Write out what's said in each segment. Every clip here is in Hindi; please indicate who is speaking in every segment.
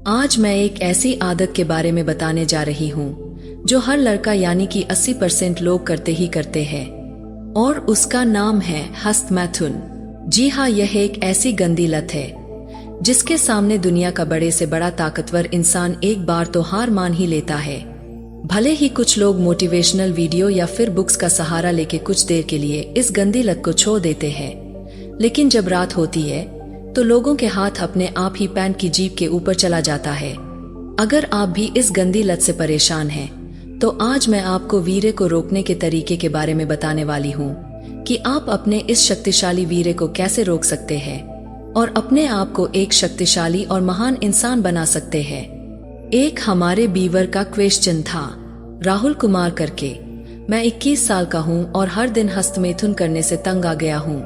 Speaker 1: आज मैं एक ऐसी आदत के बारे में बताने जा रही हूँ जो हर लड़का यानी कि 80% लोग करते ही करते हैं, और उसका नाम है हस्तमैथुन। जी हाँ, यह एक ऐसी गंदी लत है जिसके सामने दुनिया का बड़े से बड़ा ताकतवर इंसान एक बार तो हार मान ही लेता है। भले ही कुछ लोग मोटिवेशनल वीडियो या फिर बुक्स का सहारा लेके कुछ देर के लिए इस गंदी लत को छोड़ देते हैं, लेकिन जब रात होती है तो लोगों के हाथ अपने आप ही पैंट की जेब के ऊपर चला जाता है। अगर आप भी इस गंदी लत से परेशान हैं, तो आज मैं आपको वीर्य को रोकने के तरीके के बारे में बताने वाली हूँ कि आप अपने इस शक्तिशाली वीर्य को कैसे रोक सकते हैं और अपने आप को एक शक्तिशाली और महान इंसान बना सकते हैं। एक हमारे बीवर का क्वेश्चन था, राहुल कुमार करके, मैं 21 साल का हूँ और हर दिन हस्तमैथुन करने से तंग आ गया हूँ।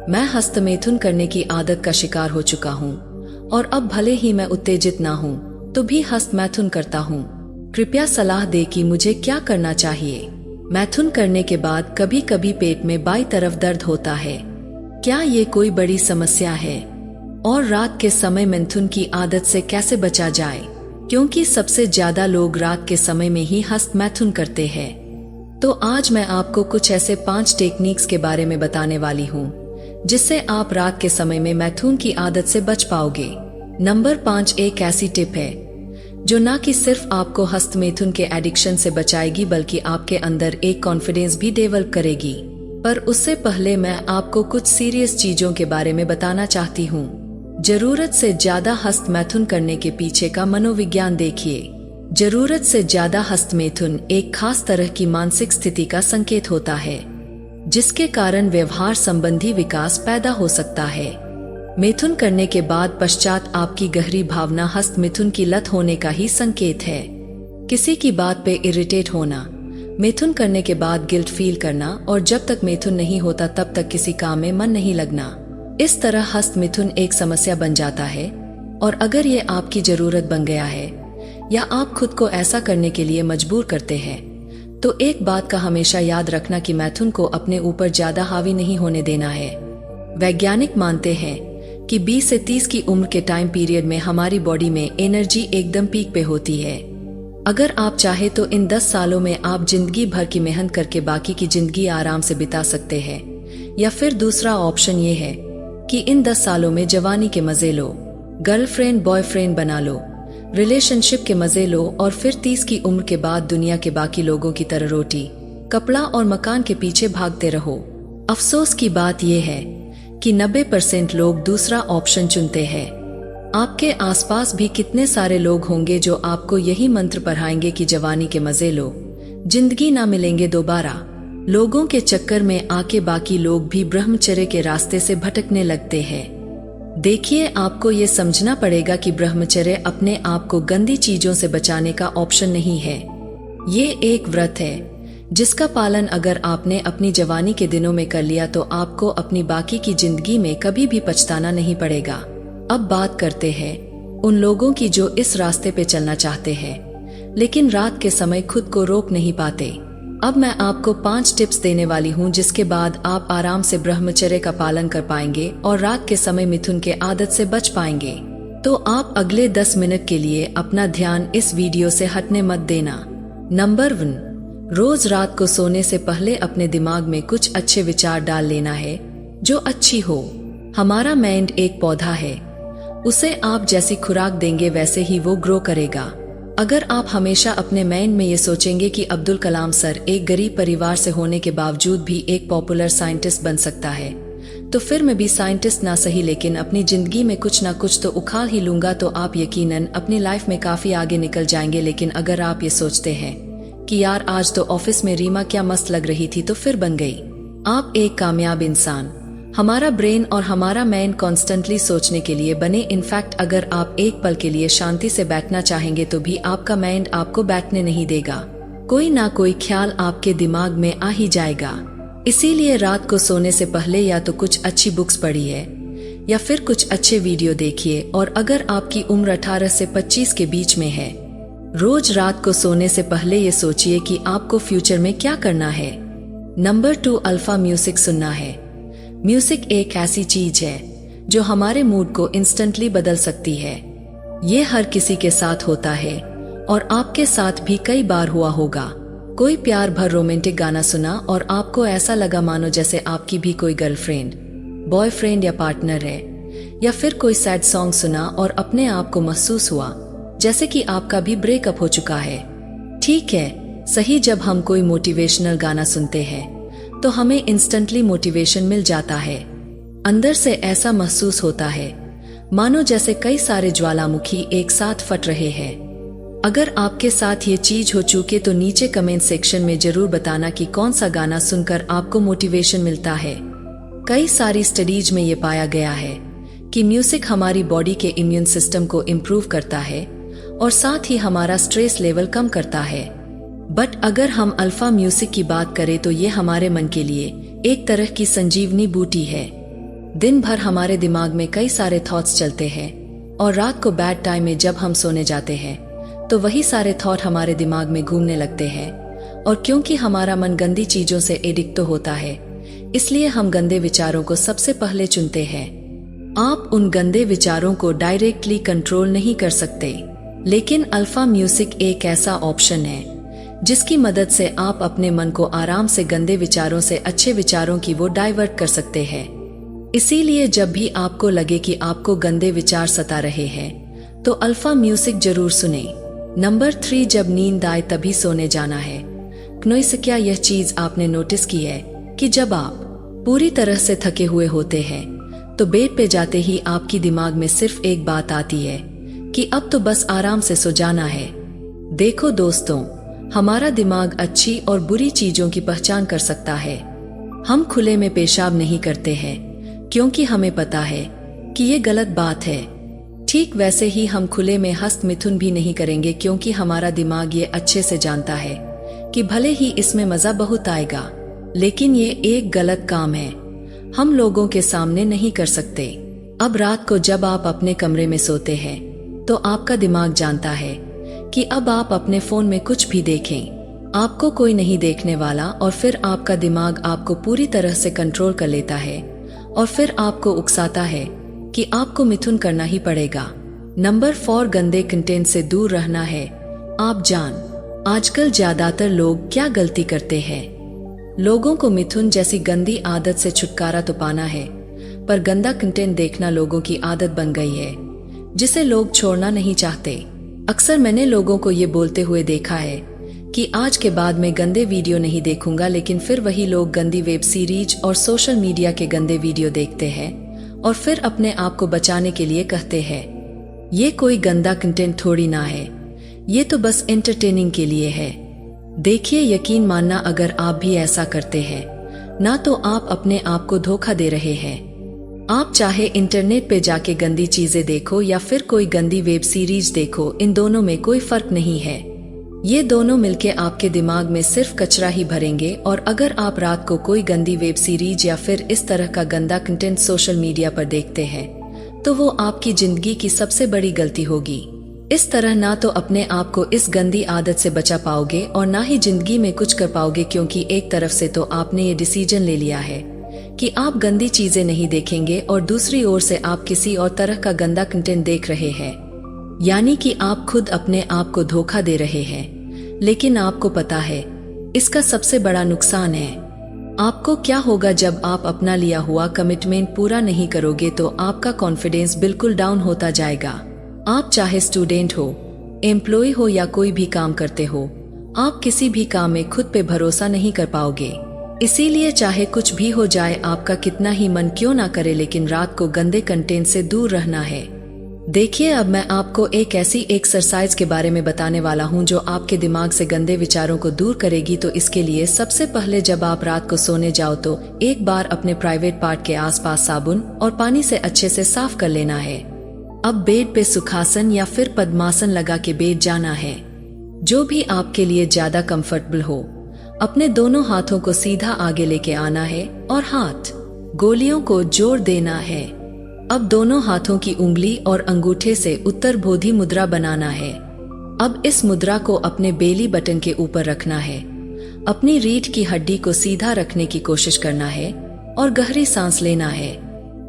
Speaker 1: मैं हस्तमैथुन करने की आदत का शिकार हो चुका हूँ और अब भले ही मैं उत्तेजित ना हूँ तो भी हस्तमैथुन करता हूँ। कृपया सलाह दे कि मुझे क्या करना चाहिए। मैथुन करने के बाद कभी कभी पेट में बाईं तरफ दर्द होता है। क्या ये कोई बड़ी समस्या है? और रात के समय मैथुन की आदत से कैसे बचा जाए, क्योंकि सबसे ज्यादा लोग रात के समय में ही हस्तमैथुन करते हैं। तो आज मैं आपको कुछ ऐसे 5 टेक्निक्स के बारे में बताने वाली हूँ जिससे आप रात के समय में मैथुन की आदत से बच पाओगे। नंबर 5 एक ऐसी टिप है जो ना कि सिर्फ आपको हस्तमैथुन के एडिक्शन से बचाएगी बल्कि आपके अंदर एक कॉन्फिडेंस भी डेवलप करेगी। पर उससे पहले मैं आपको कुछ सीरियस चीजों के बारे में बताना चाहती हूँ। जरूरत से ज्यादा हस्तमैथुन करने के पीछे का मनोविज्ञान देखिए। जरूरत से ज्यादा हस्तमैथुन एक खास तरह की मानसिक स्थिति का संकेत होता है जिसके कारण व्यवहार संबंधी विकास पैदा हो सकता है। मैथुन करने के बाद पश्चात आपकी गहरी भावना हस्तमैथुन की लत होने का ही संकेत है। किसी की बात पे इरिटेट होना, मैथुन करने के बाद गिल्ट फील करना और जब तक मैथुन नहीं होता तब तक किसी काम में मन नहीं लगना। इस तरह हस्तमैथुन एक समस्या बन जाता है, और अगर ये आपकी जरूरत बन गया है या आप खुद को ऐसा करने के लिए मजबूर करते हैं, तो एक बात का हमेशा याद रखना कि मैथुन को अपने ऊपर ज्यादा हावी नहीं होने देना है। वैज्ञानिक मानते हैं कि 20 से 30 की उम्र के टाइम पीरियड में हमारी बॉडी में एनर्जी एकदम पीक पे होती है। अगर आप चाहे तो इन 10 सालों में आप जिंदगी भर की मेहनत करके बाकी की जिंदगी आराम से बिता सकते हैं, या फिर दूसरा ऑप्शन ये है कि इन 10 सालों में जवानी के मजे लो, गर्लफ्रेंड बॉयफ्रेंड बना लो, रिलेशनशिप के मजे लो और फिर 30 की उम्र के बाद दुनिया के बाकी लोगों की तरह रोटी, कपड़ा और मकान के पीछे भागते रहो। अफसोस की बात यह है कि 90% लोग दूसरा ऑप्शन चुनते हैं। आपके आसपास भी कितने सारे लोग होंगे जो आपको यही मंत्र पढ़ाएंगे कि जवानी के मजे लो, जिंदगी ना मिलेंगे दोबारा। लोगों के चक्कर में आके बाकी लोग भी ब्रह्मचर्य के रास्ते से भटकने लगते हैं। देखिए, आपको ये समझना पड़ेगा कि ब्रह्मचर्य अपने आप को गंदी चीजों से बचाने का ऑप्शन नहीं है। ये एक व्रत है जिसका पालन अगर आपने अपनी जवानी के दिनों में कर लिया तो आपको अपनी बाकी की जिंदगी में कभी भी पछताना नहीं पड़ेगा। अब बात करते हैं उन लोगों की जो इस रास्ते पे चलना चाहते हैं लेकिन रात के समय खुद को रोक नहीं पाते। अब मैं आपको 5 टिप्स देने वाली हूँ जिसके बाद आप आराम से ब्रह्मचर्य का पालन कर पाएंगे और रात के समय मिथुन के आदत से बच पाएंगे। तो आप अगले 10 मिनट के लिए अपना ध्यान इस वीडियो से हटने मत देना। नंबर 1, रोज रात को सोने से पहले अपने दिमाग में कुछ अच्छे विचार डाल लेना है जो अच्छी हो। हमारा माइंड एक पौधा है, उसे आप जैसी खुराक देंगे वैसे ही वो ग्रो करेगा। अगर आप हमेशा अपने माइंड में ये सोचेंगे कि अब्दुल कलाम सर एक गरीब परिवार से होने के बावजूद भी एक पॉपुलर साइंटिस्ट बन सकता है, तो फिर मैं भी साइंटिस्ट ना सही लेकिन अपनी जिंदगी में कुछ ना कुछ तो उखाड़ ही लूंगा, तो आप यकीनन अपनी लाइफ में काफी आगे निकल जाएंगे। लेकिन अगर आप ये सोचते हैं कि यार आज तो ऑफिस में रीमा क्या मस्त लग रही थी, तो फिर बन गई आप एक कामयाब इंसान। हमारा ब्रेन और हमारा माइंड कॉन्स्टेंटली सोचने के लिए बने। इनफैक्ट अगर आप एक पल के लिए शांति से बैठना चाहेंगे तो भी आपका माइंड आपको बैठने नहीं देगा। कोई ना कोई ख्याल आपके दिमाग में आ ही जाएगा। इसीलिए रात को सोने से पहले या तो कुछ अच्छी बुक्स पढ़िए या फिर कुछ अच्छे वीडियो देखिए, और अगर आपकी उम्र 18 से 25 के बीच में है, रोज रात को सोने से पहले ये सोचिए कि आपको फ्यूचर में क्या करना है। नंबर 2, अल्फा म्यूजिक सुनना है। म्यूजिक एक ऐसी चीज है जो हमारे मूड को इंस्टेंटली बदल सकती है। ये हर किसी के साथ होता है और आपके साथ भी कई बार हुआ होगा। कोई प्यार भर रोमांटिक गाना सुना और आपको ऐसा लगा मानो जैसे आपकी भी कोई गर्लफ्रेंड, बॉयफ्रेंड या पार्टनर है, या फिर कोई सैड सॉन्ग सुना और अपने आप को महसूस हुआ जैसे कि आपका भी ब्रेकअप हो चुका है। ठीक है, सही। जब हम कोई मोटिवेशनल गाना सुनते हैं तो हमें इंस्टेंटली मोटिवेशन मिल जाता है। अंदर से ऐसा महसूस होता है मानो जैसे कई सारे ज्वालामुखी एक साथ फट रहे हैं। अगर आपके साथ ये चीज हो चुके तो नीचे कमेंट सेक्शन में जरूर बताना कि कौन सा गाना सुनकर आपको मोटिवेशन मिलता है। कई सारी स्टडीज में ये पाया गया है कि म्यूजिक हमारी बॉडी के इम्यून सिस्टम को इम्प्रूव करता है और साथ ही हमारा स्ट्रेस लेवल कम करता है। बट अगर हम अल्फा म्यूजिक की बात करें तो ये हमारे मन के लिए एक तरह की संजीवनी बूटी है। दिन भर हमारे दिमाग में कई सारे थॉट्स चलते हैं और रात को बैड टाइम में जब हम सोने जाते हैं तो वही सारे थॉट हमारे दिमाग में घूमने लगते हैं। और क्योंकि हमारा मन गंदी चीजों से एडिक्ट तो होता है, इसलिए हम गंदे विचारों को सबसे पहले चुनते हैं। आप उन गंदे विचारों को डायरेक्टली कंट्रोल नहीं कर सकते, लेकिन अल्फा म्यूजिक एक ऐसा ऑप्शन है जिसकी मदद से आप अपने मन को आराम से गंदे विचारों से अच्छे विचारों की वो डाइवर्ट कर सकते हैं। इसीलिए जब भी आपको लगे कि आपको गंदे विचार सता रहे हैं तो अल्फा म्यूजिक जरूर सुने। नंबर 3, जब नींद आए तभी सोने जाना है। क्नोइस, क्या यह चीज आपने नोटिस की है कि जब आप पूरी तरह से थके हुए होते हैं तो बेड पे जाते ही आपकी दिमाग में सिर्फ एक बात आती है कि अब तो बस आराम से सो जाना है। देखो दोस्तों, हमारा दिमाग अच्छी और बुरी चीजों की पहचान कर सकता है। हम खुले में पेशाब नहीं करते हैं क्योंकि हमें पता है कि ये गलत बात है। ठीक वैसे ही हम खुले में हस्त मिथुन भी नहीं करेंगे क्योंकि हमारा दिमाग ये अच्छे से जानता है कि भले ही इसमें मजा बहुत आएगा, लेकिन ये एक गलत काम है, हम लोगों के सामने नहीं कर सकते। अब रात को जब आप अपने कमरे में सोते हैं तो आपका दिमाग जानता है कि अब आप अपने फोन में कुछ भी देखें, आपको कोई नहीं देखने वाला, और फिर आपका दिमाग आपको पूरी तरह से कंट्रोल कर लेता है और फिर आपको उकसाता है कि आपको मिथुन करना ही पड़ेगा। नंबर 4, गंदे कंटेंट से दूर रहना है। आप जान आजकल ज्यादातर लोग क्या गलती करते हैं। लोगों को मिथुन जैसी गंदी आदत से छुटकारा तो पाना है, पर गंदा कंटेंट देखना लोगों की आदत बन गई है जिसे लोग छोड़ना नहीं चाहते। अक्सर मैंने लोगों को ये बोलते हुए देखा है कि आज के बाद मैं गंदे वीडियो नहीं देखूंगा, लेकिन फिर वही लोग गंदी वेब सीरीज और सोशल मीडिया के गंदे वीडियो देखते हैं और फिर अपने आप को बचाने के लिए कहते हैं ये कोई गंदा कंटेंट थोड़ी ना है, ये तो बस एंटरटेनिंग के लिए है। देखिए, यकीन मानना अगर आप भी ऐसा करते हैं ना तो आप अपने आप को धोखा दे रहे हैं। आप चाहे इंटरनेट पे जाके गंदी चीजें देखो या फिर कोई गंदी वेब सीरीज देखो, इन दोनों में कोई फर्क नहीं है। ये दोनों मिलके आपके दिमाग में सिर्फ कचरा ही भरेंगे। और अगर आप रात को कोई गंदी वेब सीरीज या फिर इस तरह का गंदा कंटेंट सोशल मीडिया पर देखते हैं तो वो आपकी जिंदगी की सबसे बड़ी गलती होगी। इस तरह ना तो अपने आप को इस गंदी आदत से बचा पाओगे और ना ही जिंदगी में कुछ कर पाओगे, क्योंकि एक तरफ से तो आपने ये डिसीजन ले लिया है कि आप गंदी चीजें नहीं देखेंगे और दूसरी ओर से आप किसी और तरह का गंदा कंटेंट देख रहे हैं, यानी कि आप खुद अपने आप को धोखा दे रहे हैं। लेकिन आपको पता है इसका सबसे बड़ा नुकसान है। आपको क्या होगा जब आप अपना लिया हुआ कमिटमेंट पूरा नहीं करोगे तो आपका कॉन्फिडेंस बिल्कुल डाउन होता जाएगा। आप चाहे स्टूडेंट हो, एम्प्लॉय हो या कोई भी काम करते हो, आप किसी भी काम में खुद पे भरोसा नहीं कर पाओगे। इसीलिए चाहे कुछ भी हो जाए, आपका कितना ही मन क्यों ना करे, लेकिन रात को गंदे कंटेंट से दूर रहना है। देखिए, अब मैं आपको एक ऐसी एक्सरसाइज के बारे में बताने वाला हूँ जो आपके दिमाग से गंदे विचारों को दूर करेगी। तो इसके लिए सबसे पहले जब आप रात को सोने जाओ तो एक बार अपने प्राइवेट पार्ट के आसपास साबुन और पानी से अच्छे से साफ कर लेना है। अब बेड पे सुखासन या फिर पद्मासन लगा के बैठ जाना है, जो भी आपके लिए ज्यादा कंफर्टेबल हो। अपने दोनों हाथों को सीधा आगे लेके आना है और हाथ गोलियों को जोड़ देना है। अब दोनों हाथों की उंगली और अंगूठे से उत्तर बोधि मुद्रा बनाना है। अब इस मुद्रा को अपने बेली बटन के ऊपर रखना है। अपनी रीढ़ की हड्डी को सीधा रखने की कोशिश करना है और गहरी सांस लेना है।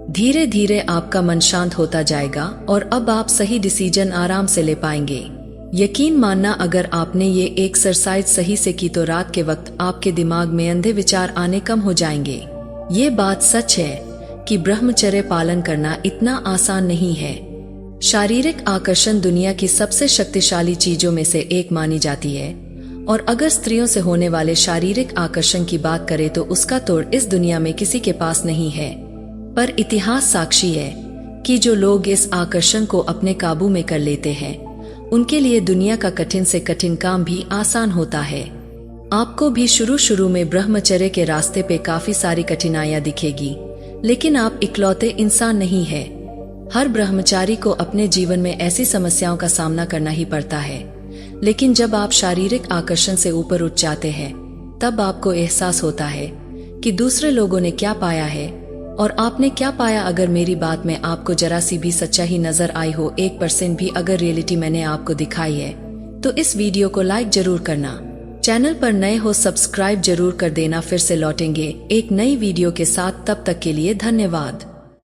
Speaker 1: धीरे धीरे आपका मन शांत होता जाएगा और अब आप सही डिसीजन आराम से ले पाएंगे। यकीन मानना, अगर आपने ये एक्सरसाइज सही से की तो रात के वक्त आपके दिमाग में अंधे विचार आने कम हो जाएंगे। ये बात सच है कि ब्रह्मचर्य पालन करना इतना आसान नहीं है। शारीरिक आकर्षण दुनिया की सबसे शक्तिशाली चीजों में से एक मानी जाती है, और अगर स्त्रियों से होने वाले शारीरिक आकर्षण की बात करें तो उसका तोड़ इस दुनिया में किसी के पास नहीं है। पर इतिहास साक्षी है कि जो लोग इस आकर्षण को अपने काबू में कर लेते हैं, उनके लिए दुनिया का कठिन से कठिन काम भी आसान होता है। आपको भी शुरू में ब्रह्मचर्य के रास्ते पे काफी सारी कठिनाइयां दिखेगी, लेकिन आप इकलौते इंसान नहीं है। हर ब्रह्मचारी को अपने जीवन में ऐसी समस्याओं का सामना करना ही पड़ता है, लेकिन जब आप शारीरिक आकर्षण से ऊपर उठ जाते हैं, तब आपको एहसास होता है कि दूसरे लोगों ने क्या पाया है और आपने क्या पाया। अगर मेरी बात में आपको जरा सी भी सच्चाई नजर आई हो, 1% भी अगर रियलिटी मैंने आपको दिखाई है, तो इस वीडियो को लाइक जरूर करना। चैनल पर नए हो सब्सक्राइब जरूर कर देना। फिर से लौटेंगे एक नई वीडियो के साथ, तब तक के लिए धन्यवाद।